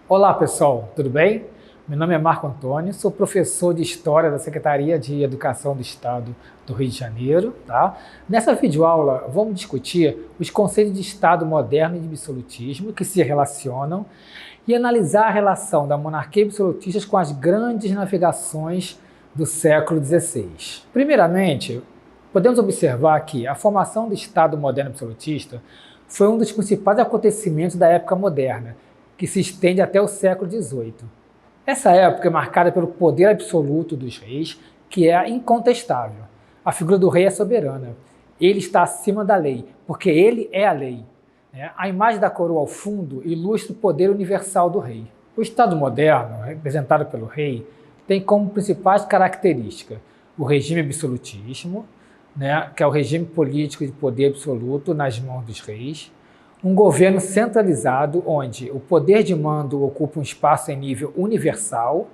Olá pessoal, tudo bem? Meu nome é Marco Antônio, sou professor de História da Secretaria de Educação do Estado do Rio de Janeiro. Tá? Nessa videoaula vamos discutir os conceitos de Estado moderno e de absolutismo que se relacionam e analisar a relação da monarquia absolutista com as grandes navegações do século XVI. Primeiramente, podemos observar que a formação do Estado moderno absolutista foi um dos principais acontecimentos da época moderna, que se estende até o século XVIII. Essa época é marcada pelo poder absoluto dos reis, que é incontestável. A figura do rei é soberana. Ele está acima da lei, porque ele é a lei. A imagem da coroa ao fundo ilustra o poder universal do rei. O Estado moderno, representado pelo rei, tem como principais características o regime absolutismo, que é o regime político de poder absoluto nas mãos dos reis, um governo centralizado, onde o poder de mando ocupa um espaço em nível universal,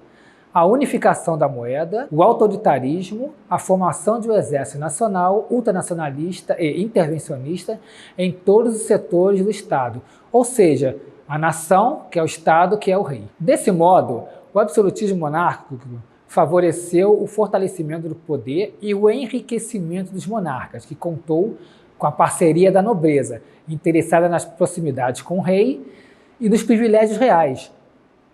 a unificação da moeda, o autoritarismo, a formação de um exército nacional, ultranacionalista e intervencionista em todos os setores do Estado, ou seja, a nação, que é o Estado, que é o rei. Desse modo, o absolutismo monárquico favoreceu o fortalecimento do poder e o enriquecimento dos monarcas, que contou com a parceria da nobreza, interessada nas proximidades com o rei e dos privilégios reais,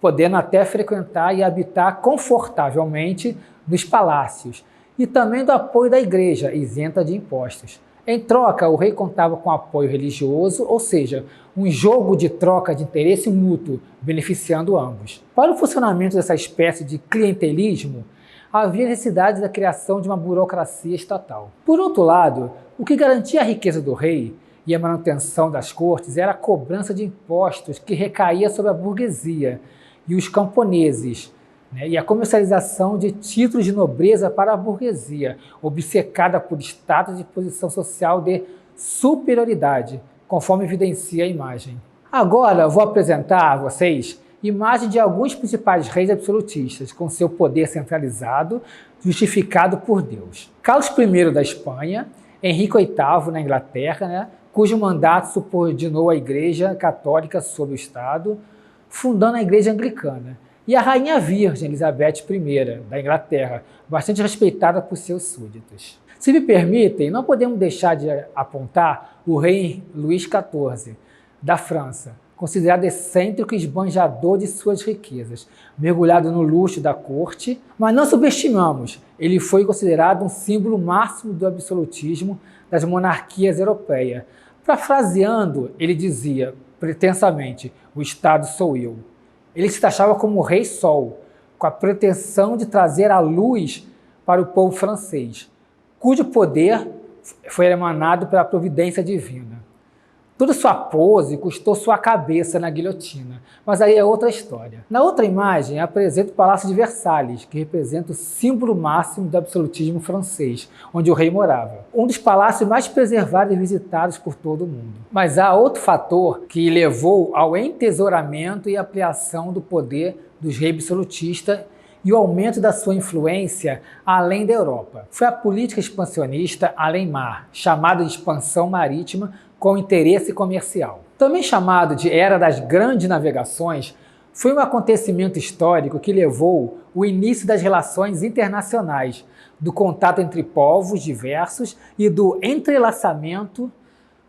podendo até frequentar e habitar confortavelmente nos palácios, e também do apoio da igreja, isenta de impostos. Em troca, o rei contava com apoio religioso, ou seja, um jogo de troca de interesse mútuo, beneficiando ambos. Para o funcionamento dessa espécie de clientelismo, havia necessidade da criação de uma burocracia estatal. Por outro lado, o que garantia a riqueza do rei e a manutenção das cortes era a cobrança de impostos que recaía sobre a burguesia e os camponeses, e a comercialização de títulos de nobreza para a burguesia, obcecada por status de posição social de superioridade, conforme evidencia a imagem. Agora vou apresentar a vocês imagem de alguns principais reis absolutistas, com seu poder centralizado, justificado por Deus. Carlos I da Espanha, Henrique VIII na Inglaterra, cujo mandato subordinou a Igreja Católica sobre o Estado, fundando a Igreja Anglicana, e a Rainha Virgem Elizabeth I da Inglaterra, bastante respeitada por seus súditos. Se me permitem, não podemos deixar de apontar o rei Luís XIV da França, considerado excêntrico e esbanjador de suas riquezas, mergulhado no luxo da corte, mas não subestimamos, ele foi considerado um símbolo máximo do absolutismo das monarquias europeias. Parafraseando, ele dizia, pretensamente, o Estado sou eu. Ele se taxava como o Rei Sol, com a pretensão de trazer a luz para o povo francês, cujo poder foi emanado pela providência divina. Toda sua pose custou sua cabeça na guilhotina, mas aí é outra história. Na outra imagem, apresenta o Palácio de Versalhes, que representa o símbolo máximo do absolutismo francês, onde o rei morava. Um dos palácios mais preservados e visitados por todo o mundo. Mas há outro fator que levou ao entesouramento e ampliação do poder dos reis absolutistas e o aumento da sua influência além da Europa. Foi a política expansionista além-mar, chamada de expansão marítima, com interesse comercial. Também chamado de Era das Grandes Navegações, foi um acontecimento histórico que levou o início das relações internacionais, do contato entre povos diversos e do entrelaçamento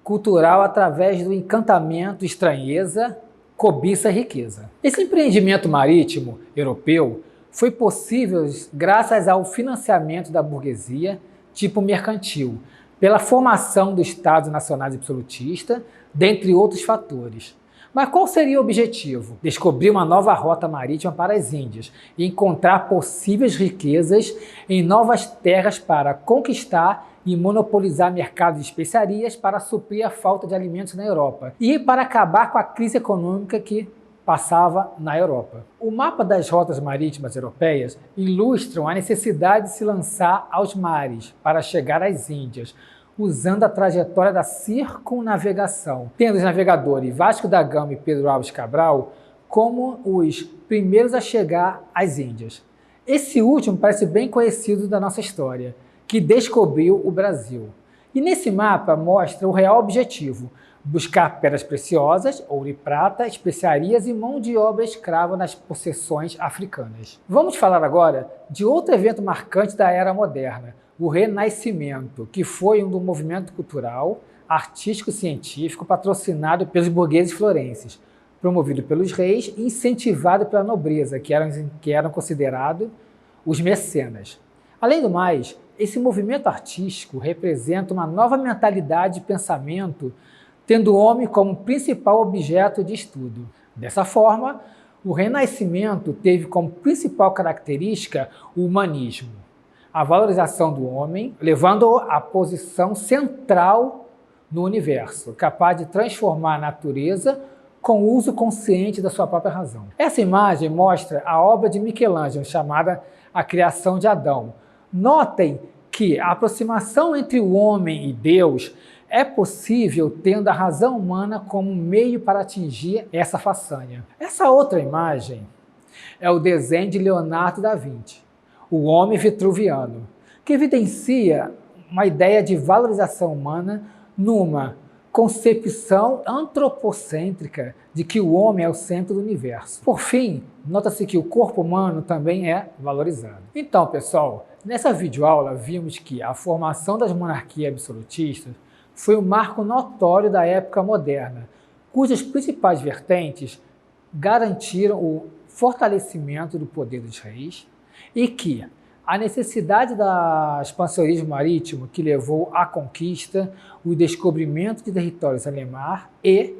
cultural através do encantamento, estranheza, cobiça e riqueza. Esse empreendimento marítimo europeu foi possível graças ao financiamento da burguesia, tipo mercantil, pela formação dos Estados Nacionais absolutistas, dentre outros fatores. Mas qual seria o objetivo? Descobrir uma nova rota marítima para as Índias e encontrar possíveis riquezas em novas terras para conquistar e monopolizar mercados de especiarias para suprir a falta de alimentos na Europa e para acabar com a crise econômica que passava na Europa. O mapa das rotas marítimas europeias ilustram a necessidade de se lançar aos mares para chegar às Índias, usando a trajetória da circunnavegação, tendo os navegadores Vasco da Gama e Pedro Álvares Cabral como os primeiros a chegar às Índias. Esse último parece bem conhecido da nossa história, que descobriu o Brasil. E nesse mapa mostra o real objetivo, buscar pedras preciosas, ouro e prata, especiarias e mão de obra escrava nas possessões africanas. Vamos falar agora de outro evento marcante da era moderna, o Renascimento, que foi um movimento cultural, artístico e científico patrocinado pelos burgueses florenses, promovido pelos reis e incentivado pela nobreza, que eram considerados os mecenas. Além do mais, esse movimento artístico representa uma nova mentalidade de pensamento, tendo o homem como principal objeto de estudo. Dessa forma, o Renascimento teve como principal característica o humanismo, a valorização do homem, levando-o à posição central no universo, capaz de transformar a natureza com o uso consciente da sua própria razão. Essa imagem mostra a obra de Michelangelo, chamada A Criação de Adão. Notem que a aproximação entre o homem e Deus é possível tendo a razão humana como meio para atingir essa façanha. Essa outra imagem é o desenho de Leonardo da Vinci, o homem vitruviano, que evidencia uma ideia de valorização humana numa concepção antropocêntrica de que o homem é o centro do universo. Por fim, nota-se que o corpo humano também é valorizado. Então, pessoal, nessa videoaula vimos que a formação das monarquias absolutistas foi um marco notório da época moderna, cujas principais vertentes garantiram o fortalecimento do poder dos reis e que a necessidade do expansionismo marítimo que levou à conquista, o descobrimento de territórios além-mar e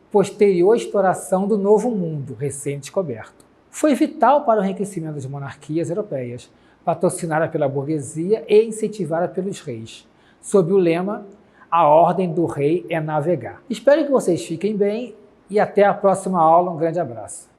posterior exploração do Novo Mundo recém-descoberto. Foi vital para o enriquecimento das monarquias europeias, patrocinada pela burguesia e incentivada pelos reis, sob o lema "A ordem do rei é navegar". Espero que vocês fiquem bem e até a próxima aula. Um grande abraço.